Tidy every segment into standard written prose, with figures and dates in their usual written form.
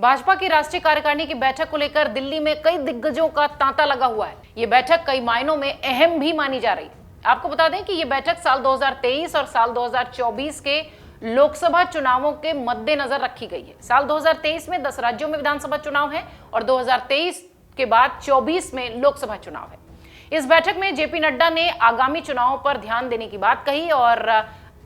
भाजपा की राष्ट्रीय कार्यकारिणी की बैठक को लेकर दिल्ली में कई दिग्गजों का तांता लगा हुआ है। ये बैठक कई मायनों में अहम भी मानी जा रही है। आपको बता दें कि ये बैठक साल 2023 और साल 2024 के लोकसभा चुनावों के मद्देनजर रखी गई है। साल 2023 में 10 राज्यों में विधानसभा चुनाव है और 2023 के बाद 24 में लोकसभा चुनाव है। इस बैठक में जेपी नड्डा ने आगामी चुनावों पर ध्यान देने की बात कही और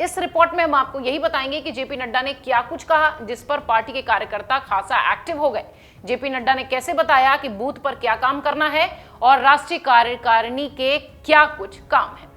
इस रिपोर्ट में हम आपको यही बताएंगे कि जेपी नड्डा ने क्या कुछ कहा, जिस पर पार्टी के कार्यकर्ता खासा एक्टिव हो गए। जेपी नड्डा ने कैसे बताया कि बूथ पर क्या काम करना है और राष्ट्रीय कार्यकारिणी के क्या कुछ काम है।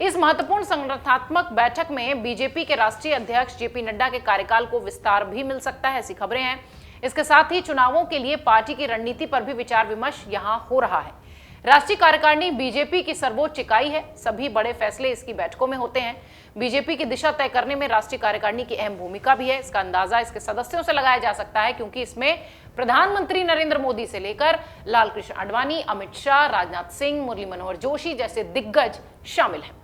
इस महत्वपूर्ण संगठनात्मक बैठक में बीजेपी के राष्ट्रीय अध्यक्ष जेपी नड्डा के कार्यकाल को विस्तार भी मिल सकता है, ऐसी खबरें हैं। इसके साथ ही चुनावों के लिए पार्टी की रणनीति पर भी विचार विमर्श यहां हो रहा है। राष्ट्रीय कार्यकारिणी बीजेपी की सर्वोच्च इकाई है। सभी बड़े फैसले इसकी बैठकों में होते हैं। बीजेपी की दिशा तय करने में राष्ट्रीय कार्यकारिणी की अहम भूमिका भी है। इसका अंदाजा इसके सदस्यों से लगाया जा सकता है, क्योंकि इसमें प्रधानमंत्री नरेंद्र मोदी से लेकर लालकृष्ण आडवाणी, अमित शाह, राजनाथ सिंह, मुरली मनोहर जोशी जैसे दिग्गज शामिल हैं।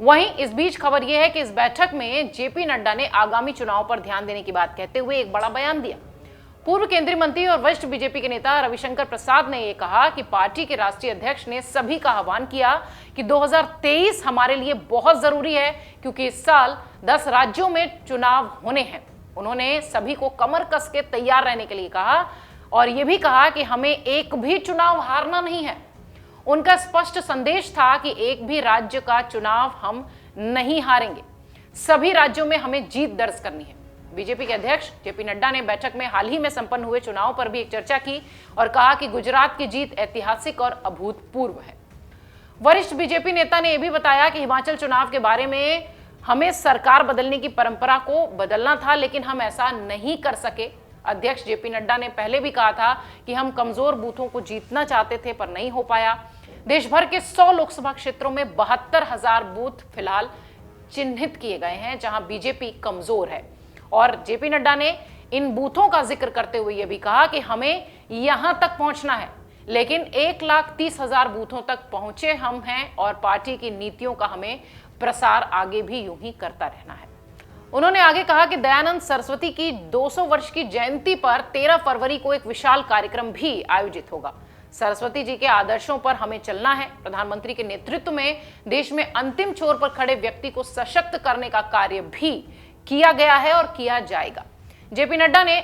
वहीं इस बीच खबर यह है कि इस बैठक में जेपी नड्डा ने आगामी चुनाव पर ध्यान देने की बात कहते हुए एक बड़ा बयान दिया। पूर्व केंद्रीय मंत्री और वरिष्ठ बीजेपी के नेता रविशंकर प्रसाद ने यह कहा कि पार्टी के राष्ट्रीय अध्यक्ष ने सभी का आह्वान किया कि 2023 हमारे लिए बहुत जरूरी है, क्योंकि इस साल 10 राज्यों में चुनाव होने हैं। उन्होंने सभी को कमर कस के तैयार रहने के लिए कहा और यह भी कहा कि हमें एक भी चुनाव हारना नहीं है। उनका स्पष्ट संदेश था कि एक भी राज्य का चुनाव हम नहीं हारेंगे, सभी राज्यों में हमें जीत दर्ज करनी है। बीजेपी के अध्यक्ष जेपी नड्डा ने बैठक में हाल ही में संपन्न हुए चुनाव पर भी एक चर्चा की और कहा कि गुजरात की जीत ऐतिहासिक और अभूतपूर्व है। वरिष्ठ बीजेपी नेता ने यह भी बताया कि हिमाचल चुनाव के बारे में हमें सरकार बदलने की परंपरा को बदलना था, लेकिन हम ऐसा नहीं कर सके। अध्यक्ष जेपी नड्डा ने पहले भी कहा था कि हम कमजोर बूथों को जीतना चाहते थे, पर नहीं हो पाया। देश भर के 100 लोकसभा क्षेत्रों में 72,000 बूथ फिलहाल चिन्हित किए गए हैं जहां बीजेपी कमजोर है। और जेपी नड्डा ने इन बूथों का जिक्र करते हुए यह भी कहा कि हमें यहां तक पहुंचना है, लेकिन 1,30,000 बूथों तक पहुंचे हम हैं और पार्टी की नीतियों का हमें प्रसार आगे भी यूं ही करता रहना है। उन्होंने आगे कहा कि दयानंद सरस्वती की 200 वर्ष की जयंती पर 13 फरवरी को एक विशाल कार्यक्रम भी आयोजित होगा। सरस्वती जी के आदर्शों पर हमें चलना है। प्रधानमंत्री के नेतृत्व में देश में अंतिम छोर पर खड़े व्यक्ति को सशक्त करने का कार्य भी किया गया है और किया जाएगा। जेपी नड्डा ने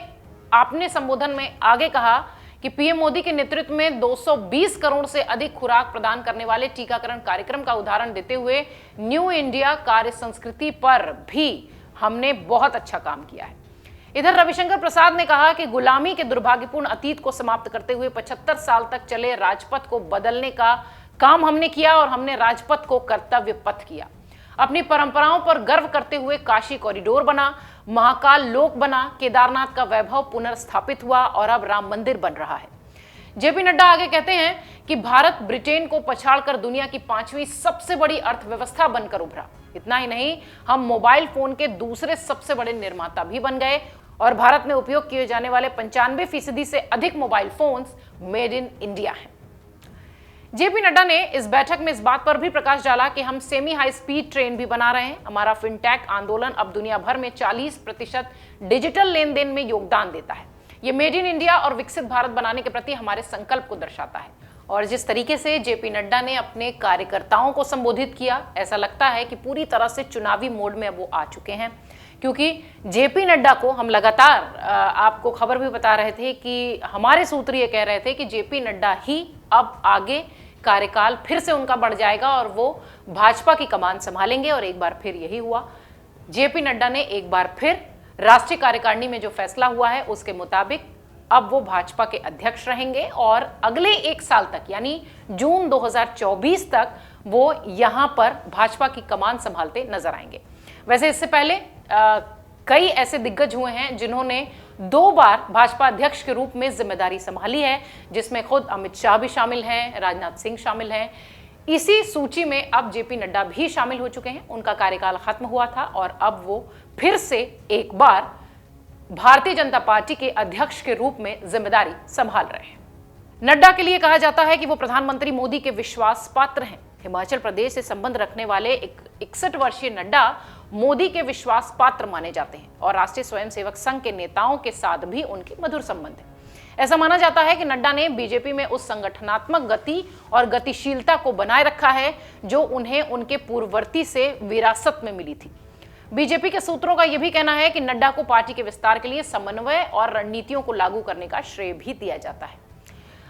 अपने संबोधन में आगे कहा कि पीएम मोदी के नेतृत्व में 220 करोड़ से अधिक खुराक प्रदान करने वाले टीकाकरण कार्यक्रम का उदाहरण देते हुए न्यू इंडिया कार्य संस्कृति पर भी हमने बहुत अच्छा काम किया है। इधर रविशंकर प्रसाद ने कहा कि गुलामी के दुर्भाग्यपूर्ण अतीत को समाप्त करते हुए 75 साल तक चले राजपथ को बदलने का काम हमने किया और हमने राजपथ को कर्तव्य पथ किया। अपनी परंपराओं पर गर्व करते हुए काशी कॉरिडोर बना, महाकाल लोक बना, केदारनाथ का वैभव पुनर्स्थापित हुआ और अब राम मंदिर बन रहा है। जेपी नड्डा आगे कहते हैं कि भारत ब्रिटेन को पछाड़कर दुनिया की 5वीं सबसे बड़ी अर्थव्यवस्था बनकर उभरा। इतना ही नहीं, हम मोबाइल फोन के दूसरे सबसे बड़े निर्माता भी बन गए और भारत में उपयोग किए जाने वाले 95% से अधिक mobile phones made in India हैं। जेपी नड्डा ने इस बैठक में इस बात पर भी प्रकाश डाला कि हम सेमी हाई स्पीड ट्रेन भी बना रहे हैं। हमारा फिनटेक आंदोलन अब दुनिया भर में 40% डिजिटल लेन देन में योगदान देता है। ये मेड इन इंडिया और विकसित भारत बनाने के प्रति हमारे संकल्प को दर्शाता है। और जिस तरीके से जेपी नड्डा ने अपने कार्यकर्ताओं को संबोधित किया, ऐसा लगता है कि पूरी तरह से चुनावी मोड में वो आ चुके हैं, क्योंकि जेपी नड्डा को हम लगातार आपको खबर भी बता रहे थे कि हमारे सूत्र ये कह रहे थे कि जेपी नड्डा ही अब आगे कार्यकाल फिर से उनका बढ़ जाएगा और वो भाजपा की कमान संभालेंगे। और एक बार फिर यही हुआ। जेपी नड्डा ने एक बार फिर राष्ट्रीय कार्यकारिणी में जो फैसला हुआ है उसके मुताबिक अब वो भाजपा के अध्यक्ष रहेंगे और अगले 1 साल तक यानी जून 2024 तक वो यहां पर भाजपा की कमान संभालते नजर आएंगे। वैसे इससे पहले कई ऐसे दिग्गज हुए हैं जिन्होंने 2 बार भाजपा अध्यक्ष के रूप में जिम्मेदारी संभाली है, जिसमें खुद अमित शाह भी शामिल हैं, राजनाथ सिंह शामिल हैं। इसी सूची में अब जेपी नड्डा भी शामिल हो चुके हैं। उनका कार्यकाल खत्म हुआ था और अब वो फिर से एक बार भारतीय जनता पार्टी के अध्यक्ष के रूप में जिम्मेदारी संभाल रहे हैं। नड्डा के लिए कहा जाता है कि वो प्रधानमंत्री मोदी के विश्वास पात्र हैं। हिमाचल प्रदेश से संबंध रखने वाले 61 वर्षीय नड्डा मोदी के विश्वास पात्र माने जाते हैं और राष्ट्रीय स्वयंसेवक संघ के नेताओं के साथ भी उनके मधुर संबंध है। ऐसा माना जाता है कि नड्डा ने बीजेपी में उस संगठनात्मक गति और गतिशीलता को बनाए रखा है जो उन्हें उनके पूर्ववर्ती से विरासत में मिली थी। बीजेपी के सूत्रों का यह भी कहना है कि नड्डा को पार्टी के विस्तार के लिए समन्वय और रणनीतियों को लागू करने का श्रेय भी दिया जाता है।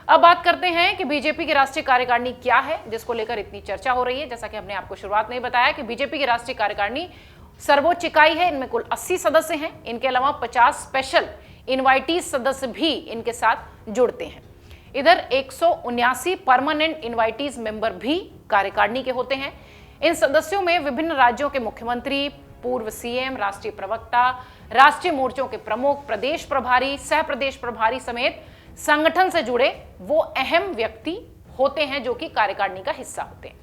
अब बात करते हैं कि बीजेपी की राष्ट्रीय कार्यकारिणी क्या है, जिसको लेकर इतनी चर्चा हो रही है। जैसा कि हमने आपको शुरुआत में बताया कि बीजेपी की राष्ट्रीय कार्यकारिणी सर्वोच्च इकाई है। इनमें कुल 80 सदस्य हैं। इनके अलावा 50 स्पेशल इनवाइटीज सदस्य भी इनके साथ जुड़ते हैं। इधर 179 परमानेंट इनवाइटीज मेंबर भी कार्यकारिणी के होते हैं। इन सदस्यों में विभिन्न राज्यों के मुख्यमंत्री, पूर्व सीएम, राष्ट्रीय प्रवक्ता, राष्ट्रीय मोर्चों के प्रमुख, प्रदेश प्रभारी, सह प्रदेश प्रभारी समेत संगठन से जुड़े वो अहम व्यक्ति होते हैं जो कि कार्यकारिणी का हिस्सा होते हैं।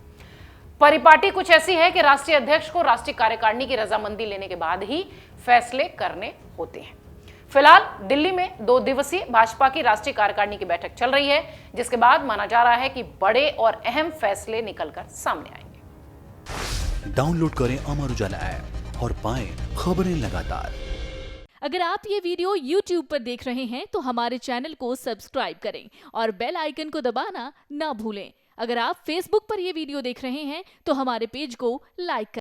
परिपाटी कुछ ऐसी है कि राष्ट्रीय अध्यक्ष को राष्ट्रीय कार्यकारिणी की रजामंदी लेने के बाद ही फैसले करने होते हैं। फिलहाल दिल्ली में 2 दिवसीय भाजपा की राष्ट्रीय कार्यकारिणी की बैठक चल रही है, जिसके बाद माना जा रहा है कि बड़े और अहम फैसले निकलकर सामने आएंगे। डाउनलोड करें अमर उजाला ऐप और पाएं खबरें लगातार। अगर आप ये वीडियो YouTube पर देख रहे हैं तो हमारे चैनल को सब्सक्राइब करें और बेल आइकन को दबाना ना भूलें। अगर आप Facebook पर ये वीडियो देख रहे हैं तो हमारे पेज को लाइक करें।